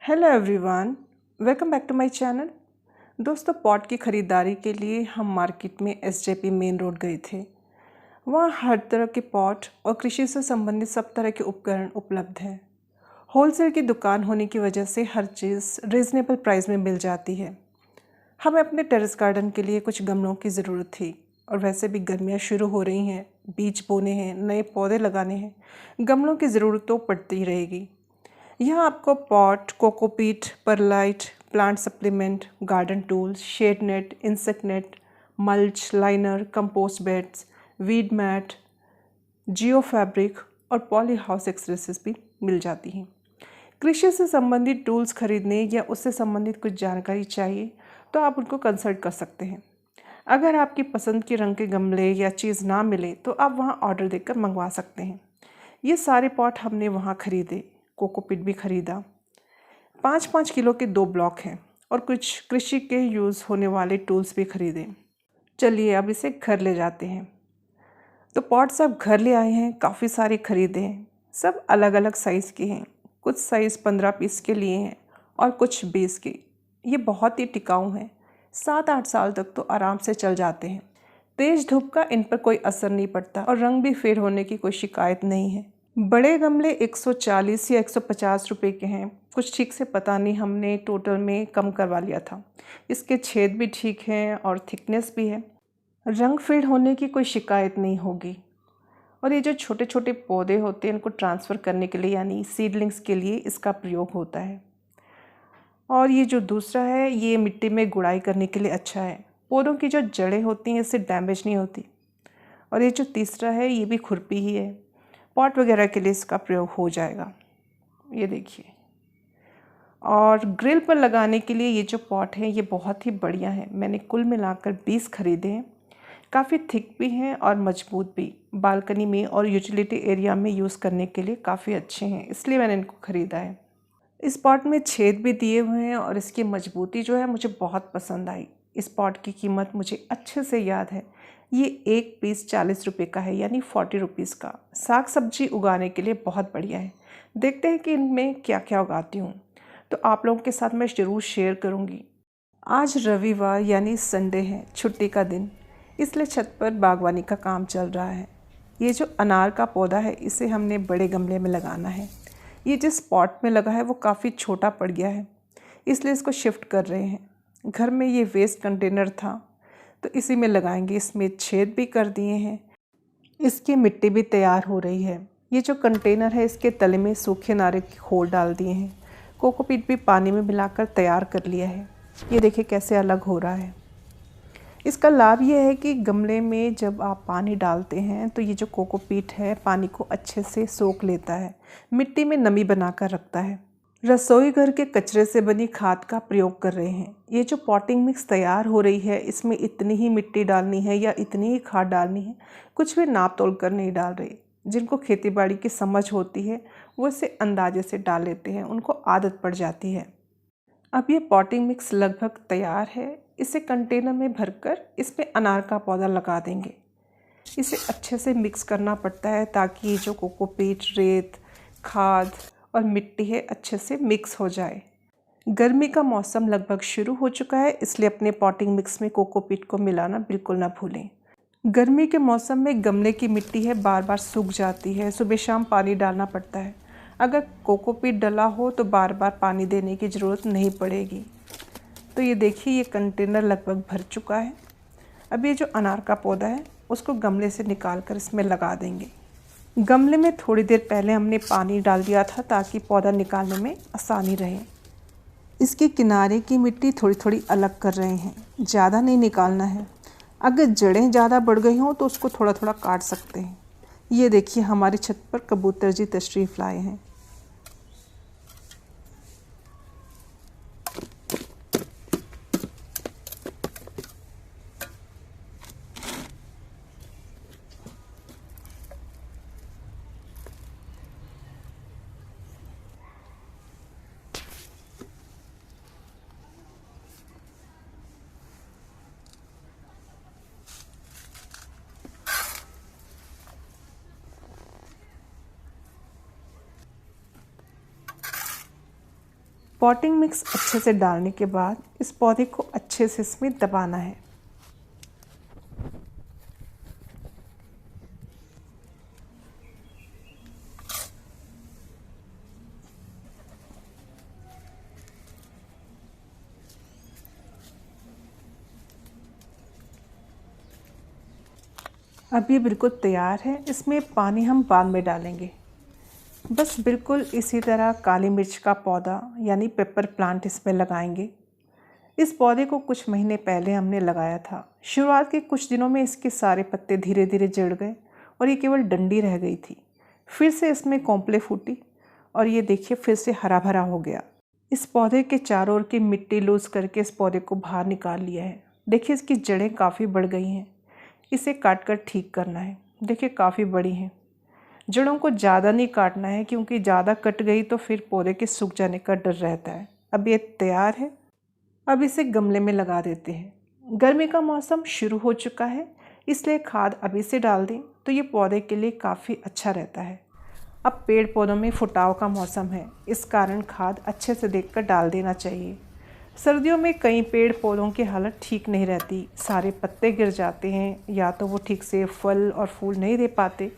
Hello everyone, welcome back to my channel. दोस्तों, pot की ख़रीदारी के लिए हम मार्केट में एसजेपी मेन रोड गए थे। वहाँ हर तरह के पॉट और कृषि से संबंधित सब तरह के उपकरण उपलब्ध हैं। होलसेल की दुकान होने की वजह से हर चीज़ रीज़नेबल प्राइस में मिल जाती है। हमें अपने टेरेस गार्डन के लिए कुछ गमलों की ज़रूरत थी और वैसे भी गर्मियाँ शुरू हो रही हैं, बीज बोने हैं, नए पौधे लगाने हैं, गमलों की ज़रूरत तो पड़ती रहेगी। यहाँ आपको pot, cocopeat, perlite, plant supplement, garden tools, shade net, insect net, mulch, liner, compost beds, weed mat, geo fabric और पॉली हाउस एक्सेसरीज भी मिल जाती हैं। कृषि से संबंधित टूल्स खरीदने या उससे संबंधित कुछ जानकारी चाहिए तो आप उनको कंसल्ट कर सकते हैं। अगर आपकी पसंद के रंग के गमले या चीज़ ना मिले तो आप वहाँ ऑर्डर देकर मंगवा सकते हैं। ये सारे पॉट हमने वहाँ खरीदे, कोकोपीट भी खरीदा। 5-5 किलो के 2 ब्लॉक हैं और कुछ कृषि के यूज़ होने वाले टूल्स भी खरीदे। चलिए अब इसे घर ले जाते हैं। तो पॉट सब घर ले आए हैं, काफ़ी सारे खरीदे हैं। सब अलग अलग साइज़ के हैं, कुछ साइज़ 15 पीस के लिए हैं और कुछ 20 के। ये बहुत ही टिकाऊ हैं, 7-8 साल तक तो आराम से चल जाते हैं। तेज़ धूप का इन पर कोई असर नहीं पड़ता और रंग भी फेड होने की कोई शिकायत नहीं है। बड़े गमले 140 या 150 रुपए के हैं। कुछ ठीक से पता नहीं, हमने टोटल में कम करवा लिया था। इसके छेद भी ठीक हैं और थिकनेस भी है। रंग फेड होने की कोई शिकायत नहीं होगी। और ये जो छोटे छोटे पौधे होते हैं, इनको ट्रांसफ़र करने के लिए यानी सीडलिंग्स के लिए इसका प्रयोग होता है। और ये जो दूसरा है, ये मिट्टी में गुड़ाई करने के लिए अच्छा है। पौधों की जो जड़ें होती हैं इससे डैमेज नहीं होती। और ये जो तीसरा है, ये भी खुरपी ही है, पॉट वगैरह के लिए इसका प्रयोग हो जाएगा। ये देखिए। और ग्रिल पर लगाने के लिए ये जो पॉट है ये बहुत ही बढ़िया है। मैंने कुल मिलाकर 20 खरीदे हैं। काफ़ी थिक भी हैं और मजबूत भी। बालकनी में और यूटिलिटी एरिया में यूज़ करने के लिए काफ़ी अच्छे हैं, इसलिए मैंने इनको ख़रीदा है। इस पॉट में छेद भी दिए हुए हैं और इसकी मजबूती जो है मुझे बहुत पसंद आई। इस पॉट की कीमत मुझे अच्छे से याद है। ये एक पीस 40 रुपये का है, यानी 40 रुपीज़ का। साग सब्जी उगाने के लिए बहुत बढ़िया है। देखते हैं कि इनमें क्या क्या उगाती हूँ, तो आप लोगों के साथ मैं ज़रूर शेयर करूँगी। आज रविवार यानी संडे है, छुट्टी का दिन, इसलिए छत पर बागवानी का काम चल रहा है। ये जो अनार का पौधा है इसे हमने बड़े गमले में लगाना है। ये जिस पॉट में लगा है वो काफ़ी छोटा पड़ गया है, इसलिए इसको शिफ्ट कर रहे हैं। घर में ये वेस्ट कंटेनर था तो इसी में लगाएंगे। इसमें छेद भी कर दिए हैं। इसकी मिट्टी भी तैयार हो रही है। ये जो कंटेनर है इसके तले में सूखे नारियल के खोल डाल दिए हैं। कोकोपीट भी पानी में मिलाकर तैयार कर लिया है। ये देखिए कैसे अलग हो रहा है। इसका लाभ ये है कि गमले में जब आप पानी डालते हैं तो ये जो कोकोपीट है पानी को अच्छे से सोख लेता है, मिट्टी में नमी बनाकर रखता है। रसोई घर के कचरे से बनी खाद का प्रयोग कर रहे हैं। ये जो पॉटिंग मिक्स तैयार हो रही है इसमें इतनी ही मिट्टी डालनी है या इतनी ही खाद डालनी है, कुछ भी नाप तोल कर नहीं डाल रहे। जिनको खेतीबाड़ी की समझ होती है वो इसे अंदाजे से डाल लेते हैं, उनको आदत पड़ जाती है। अब ये पॉटिंग मिक्स लगभग तैयार है। इसे कंटेनर में भरकर इस पर अनार का पौधा लगा देंगे। इसे अच्छे से मिक्स करना पड़ता है ताकि ये जो कोकोपीट, रेत, खाद और मिट्टी है अच्छे से मिक्स हो जाए। गर्मी का मौसम लगभग शुरू हो चुका है, इसलिए अपने पॉटिंग मिक्स में कोकोपीट को मिलाना बिल्कुल ना भूलें। गर्मी के मौसम में गमले की मिट्टी है बार बार सूख जाती है, सुबह शाम पानी डालना पड़ता है। अगर कोकोपीट डला हो तो बार बार पानी देने की ज़रूरत नहीं पड़ेगी। तो ये देखिए, ये कंटेनर लगभग भर चुका है। अब ये जो अनार का पौधा है उसको गमले से निकाल कर इसमें लगा देंगे। गमले में थोड़ी देर पहले हमने पानी डाल दिया था ताकि पौधा निकालने में आसानी रहे। इसके किनारे की मिट्टी थोड़ी थोड़ी अलग कर रहे हैं, ज़्यादा नहीं निकालना है। अगर जड़ें ज़्यादा बढ़ गई हों तो उसको थोड़ा थोड़ा काट सकते हैं। ये देखिए, हमारी छत पर कबूतर जी तशरीफ़ लाए हैं। पॉटिंग मिक्स अच्छे से डालने के बाद इस पौधे को अच्छे से इसमें दबाना है। अब ये बिल्कुल तैयार है। इसमें पानी हम बाद में डालेंगे। बस बिल्कुल इसी तरह काली मिर्च का पौधा यानी पेपर प्लांट इसमें लगाएंगे। इस पौधे को कुछ महीने पहले हमने लगाया था। शुरुआत के कुछ दिनों में इसके सारे पत्ते धीरे धीरे झड़ गए और ये केवल डंडी रह गई थी। फिर से इसमें कॉम्प्ले फूटी और ये देखिए फिर से हरा भरा हो गया। इस पौधे के चारों ओर की मिट्टी लूज करके इस पौधे को बाहर निकाल लिया है। देखिए इसकी जड़ें काफ़ी बढ़ गई हैं। इसे काट कर ठीक करना है। देखिए काफ़ी बड़ी हैं। जड़ों को ज़्यादा नहीं काटना है क्योंकि ज़्यादा कट गई तो फिर पौधे के सूख जाने का डर रहता है। अब ये तैयार है। अब इसे गमले में लगा देते हैं। गर्मी का मौसम शुरू हो चुका है, इसलिए खाद अभी से डाल दें तो ये पौधे के लिए काफ़ी अच्छा रहता है। अब पेड़ पौधों में फुटाव का मौसम है, इस कारण खाद अच्छे से देखकर डाल देना चाहिए। सर्दियों में कई पेड़ पौधों की हालत ठीक नहीं रहती। सारे पत्ते गिर जाते हैं या तो वो ठीक से फल और फूल नहीं दे पाते,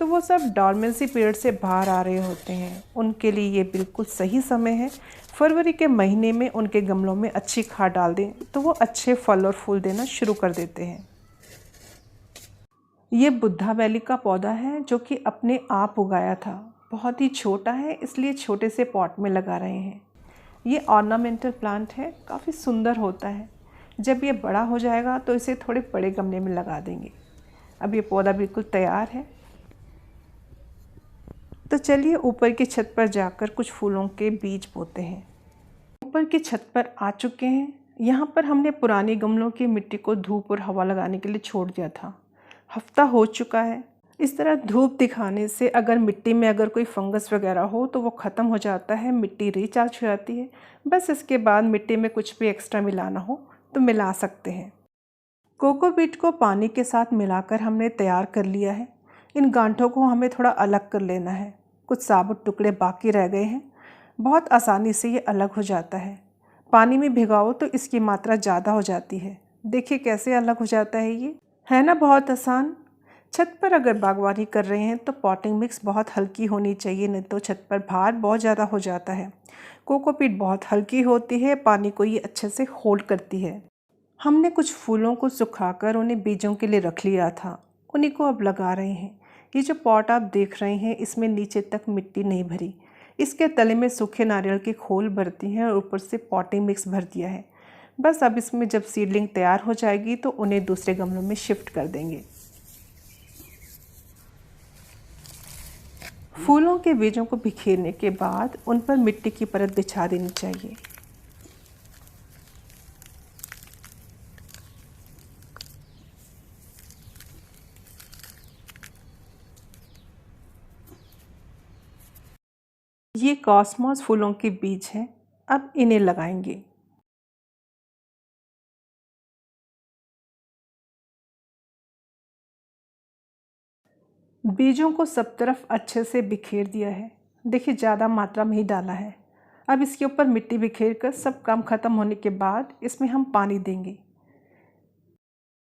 तो वो सब डॉर्मेंसी पीरियड से बाहर आ रहे होते हैं। उनके लिए ये बिल्कुल सही समय है। फरवरी के महीने में उनके गमलों में अच्छी खाद डाल दें तो वो अच्छे फल और फूल देना शुरू कर देते हैं। ये बुद्धा वैली का पौधा है जो कि अपने आप उगाया था। बहुत ही छोटा है, इसलिए छोटे से पॉट में लगा रहे हैं। ये ऑर्नामेंटल प्लांट है, काफ़ी सुंदर होता है। जब ये बड़ा हो जाएगा तो इसे थोड़े बड़े गमले में लगा देंगे। अब ये पौधा बिल्कुल तैयार है। तो चलिए ऊपर की छत पर जाकर कुछ फूलों के बीज बोते हैं। ऊपर की छत पर आ चुके हैं। यहाँ पर हमने पुराने गमलों की मिट्टी को धूप और हवा लगाने के लिए छोड़ दिया था। हफ्ता हो चुका है। इस तरह धूप दिखाने से अगर मिट्टी में अगर कोई फंगस वगैरह हो तो वो ख़त्म हो जाता है, मिट्टी रिचार्ज हो जाती है। बस इसके बाद मिट्टी में कुछ भी एक्स्ट्रा मिलाना हो तो मिला सकते हैं। कोकोपीट को पानी के साथ मिलाकर हमने तैयार कर लिया है। इन गांठों को हमें थोड़ा अलग कर लेना है। कुछ साबुत टुकड़े बाकी रह गए हैं। बहुत आसानी से ये अलग हो जाता है। पानी में भिगाओ तो इसकी मात्रा ज़्यादा हो जाती है। देखिए कैसे अलग हो जाता है। ये है ना बहुत आसान। छत पर अगर बागवानी कर रहे हैं तो पॉटिंग मिक्स बहुत हल्की होनी चाहिए, नहीं तो छत पर भार बहुत ज़्यादा हो जाता है। कोकोपीट बहुत हल्की होती है, पानी को ये अच्छे से होल्ड करती है। हमने कुछ फूलों को सुखाकर उन्हें बीजों के लिए रख लिया था, उन्हीं को अब लगा रहे हैं। ये जो पॉट आप देख रहे हैं इसमें नीचे तक मिट्टी नहीं भरी। इसके तले में सूखे नारियल की खोल भरती हैं और ऊपर से पॉटिंग मिक्स भर दिया है। बस अब इसमें जब सीडलिंग तैयार हो जाएगी तो उन्हें दूसरे गमलों में शिफ्ट कर देंगे। फूलों के बीजों को बिखेरने के बाद उन पर मिट्टी की परत बिछा देनी चाहिए। ये कॉस्मोस फूलों के बीज हैं। अब इन्हें लगाएंगे। बीजों को सब तरफ अच्छे से बिखेर दिया है। देखिए ज़्यादा मात्रा में ही डाला है। अब इसके ऊपर मिट्टी बिखेर कर सब काम ख़त्म होने के बाद इसमें हम पानी देंगे।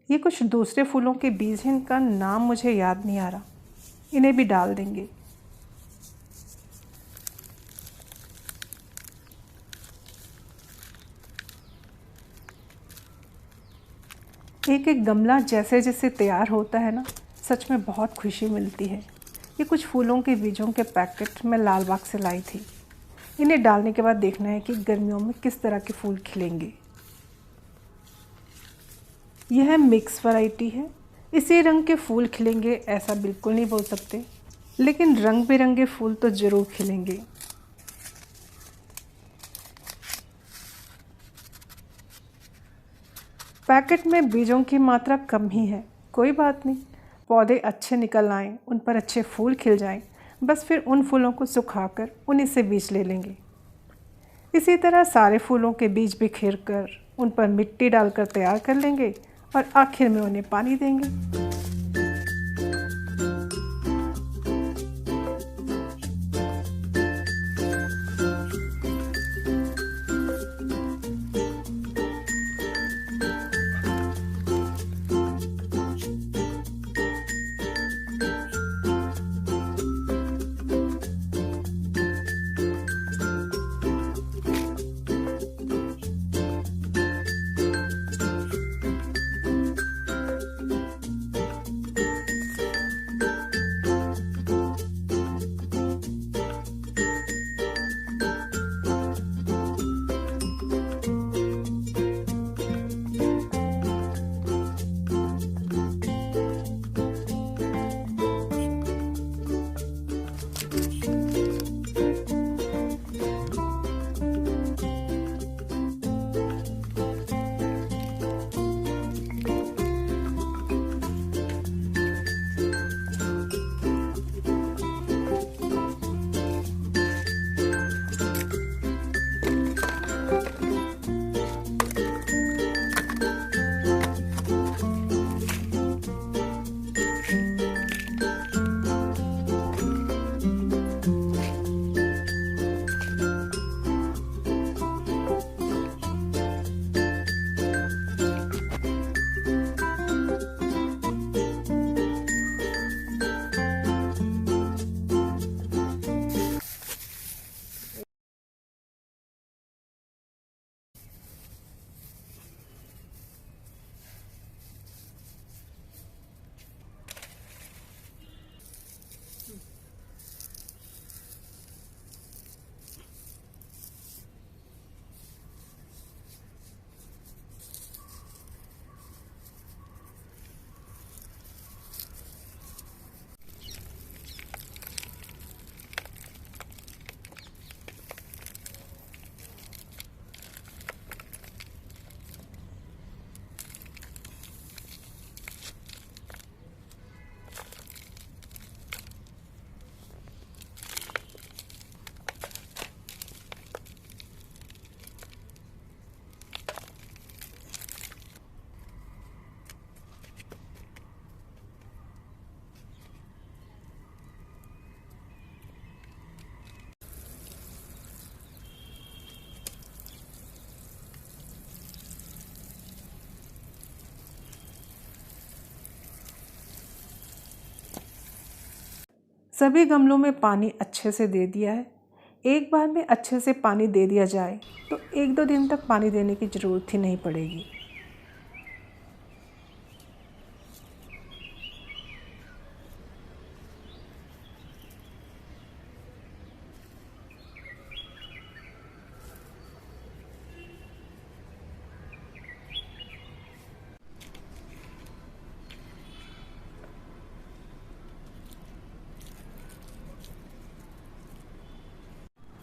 ये कुछ दूसरे फूलों के बीज हैं, इनका नाम मुझे याद नहीं आ रहा। इन्हें भी डाल देंगे। एक एक गमला जैसे जैसे तैयार होता है ना, सच में बहुत खुशी मिलती है। ये कुछ फूलों के बीजों के पैकेट मैं लाल बाग से लाई थी। इन्हें डालने के बाद देखना है कि गर्मियों में किस तरह के फूल खिलेंगे। यह मिक्स वैरायटी है। इसी रंग के फूल खिलेंगे ऐसा बिल्कुल नहीं बोल सकते, लेकिन रंग बिरंगे फूल तो ज़रूर खिलेंगे। पैकेट में बीजों की मात्रा कम ही है, कोई बात नहीं। पौधे अच्छे निकल आएँ, उन पर अच्छे फूल खिल जाएं, बस फिर उन फूलों को सुखाकर उन्हीं से बीज ले लेंगे। इसी तरह सारे फूलों के बीज बिखेर कर उन पर मिट्टी डालकर तैयार कर लेंगे और आखिर में उन्हें पानी देंगे। सभी गमलों में पानी अच्छे से दे दिया है। एक बार में अच्छे से पानी दे दिया जाए तो 1-2 दिन तक पानी देने की ज़रूरत ही नहीं पड़ेगी।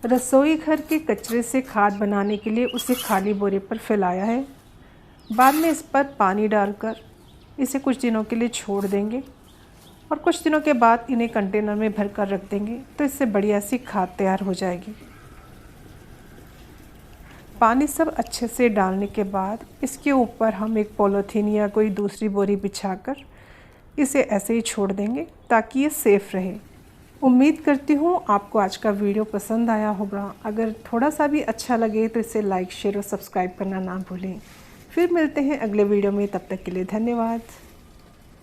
रसोई घर के कचरे से खाद बनाने के लिए उसे खाली बोरे पर फैलाया है। बाद में इस पर पानी डालकर इसे कुछ दिनों के लिए छोड़ देंगे और कुछ दिनों के बाद इन्हें कंटेनर में भरकर रख देंगे तो इससे बढ़िया सी खाद तैयार हो जाएगी। पानी सब अच्छे से डालने के बाद इसके ऊपर हम एक पॉलीथीन या कोई दूसरी बोरी बिछाकर इसे ऐसे ही छोड़ देंगे ताकि ये सेफ़ रहे। उम्मीद करती हूँ आपको आज का वीडियो पसंद आया होगा। अगर थोड़ा सा भी अच्छा लगे तो इसे लाइक, शेयर और सब्सक्राइब करना ना भूलें। फिर मिलते हैं अगले वीडियो में, तब तक के लिए धन्यवाद।